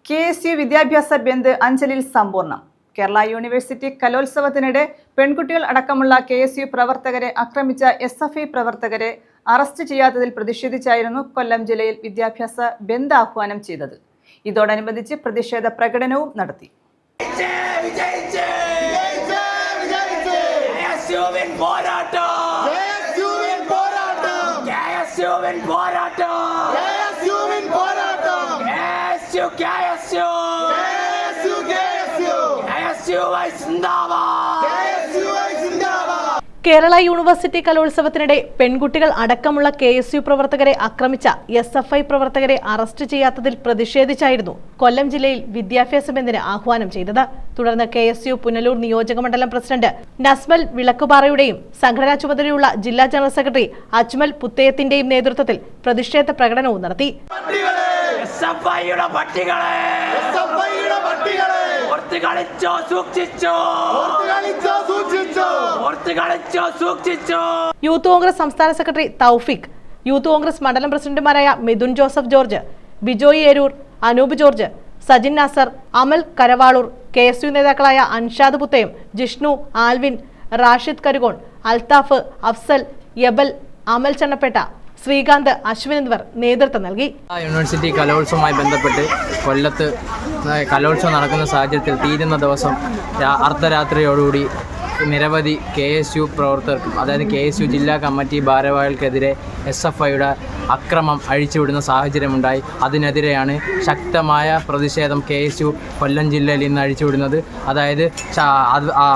KSU വിദ്യാഭ്യാസ bandh അഞ്ചലിൽ സമ്പൂർണ്ണം. Kerala university കലോത്സവത്തിനിടെ പെൺകുട്ടികൾ അടക്കമുള്ള KSU പ്രവർത്തകരെ ആക്രമിച്ച SFI പ്രവർത്തകരെ അറസ്റ്റ് ചെയ്യാത്തതിൽ പ്രതിഷേധിച്ചായിരുന്നു കൊല്ലം ജില്ലയിൽ വിദ്യാഭ്യാസ ബന്ദ് ആഹ്വാനം ചെയ്തത്. ഇതോടനുബന്ധിച്ച് പ്രതിഷേധ പ്രകടനവും നടത്തി. കേരള യൂണിവേഴ്സിറ്റി കലോത്സവത്തിനിടെ പെൺകുട്ടികൾ അടക്കമുള്ള KSU പ്രവർത്തകരെ ആക്രമിച്ച SFI പ്രവർത്തകരെ അറസ്റ്റ് ചെയ്യാത്തതിൽ പ്രതിഷേധിച്ചായിരുന്നു കൊല്ലം ജില്ലയിൽ വിദ്യാഭ്യാസ ബന്ദിന് ആഹ്വാനം ചെയ്തത്. തുടർന്ന് KSU പുനലൂർ നിയോജകമണ്ഡലം പ്രസിഡന്റ് നസ്മൽ വിളക്കുപാറയുടെയും സംഘടനാ ചുമതലയുള്ള ജില്ലാ ജനറൽ സെക്രട്ടറി അജ്മൽ പുത്തേയത്തിന്റെയും നേതൃത്വത്തിൽ പ്രതിഷേധ പ്രകടനവും നടത്തി. യൂത്ത് കോൺഗ്രസ് സംസ്ഥാന സെക്രട്ടറി തൗഫിക്, യൂത്ത് കോൺഗ്രസ് മണ്ഡലം പ്രസിഡന്റുമാരായ Midhun Joseph George, Bijoy Eroor, Anoop George, Sajin Nasar, Amal Karavaloor, KSU നേതാക്കളായ അൻഷാദ് പുത്തയം, ജിഷ്ണു, ആൽവിൻ, റാഷിദ് കരുകോൺ, അൽത്താഫ്, അഫ്സൽ, യബൽ, അമൽ ചണ്ണപ്പേട്ട, ശ്രീകാന്ത്, അശ്വിൻ എന്നിവർ നേതൃത്വം നൽകി. യൂണിവേഴ്സിറ്റി കലോത്സവവുമായി ബന്ധപ്പെട്ട് കൊല്ലത്ത് കലോത്സവം നടക്കുന്ന സാഹചര്യത്തിൽ തീരുന്ന ദിവസം അർദ്ധരാത്രിയോടുകൂടി നിരവധി KSU പ്രവർത്തകർക്കും അതായത് KSU ജില്ലാ കമ്മിറ്റി ഭാരവാഹികൾക്കെതിരെ SFIയുടെ അക്രമം അഴിച്ചുവിടുന്ന സാഹചര്യമുണ്ടായി. അതിനെതിരെയാണ് ശക്തമായ പ്രതിഷേധം KSU കൊല്ലം ജില്ലയിൽ ഇന്ന് അഴിച്ചുവിടുന്നത്. അതായത്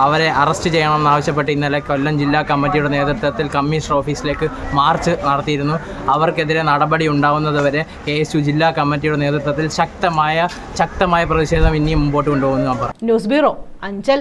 അവരെ അറസ്റ്റ് ചെയ്യണമെന്നാവശ്യപ്പെട്ട് ഇന്നലെ കൊല്ലം ജില്ലാ കമ്മിറ്റിയുടെ നേതൃത്വത്തിൽ കമ്മീഷണർ ഓഫീസിലേക്ക് മാർച്ച് നടത്തിയിരുന്നു. അവർക്കെതിരെ നടപടി ഉണ്ടാവുന്നതുവരെ KSU ജില്ലാ കമ്മിറ്റിയുടെ നേതൃത്വത്തിൽ ശക്തമായ പ്രതിഷേധം ഇനിയും മുമ്പോട്ട് കൊണ്ടുപോകുന്നു. News bureau, Anchal.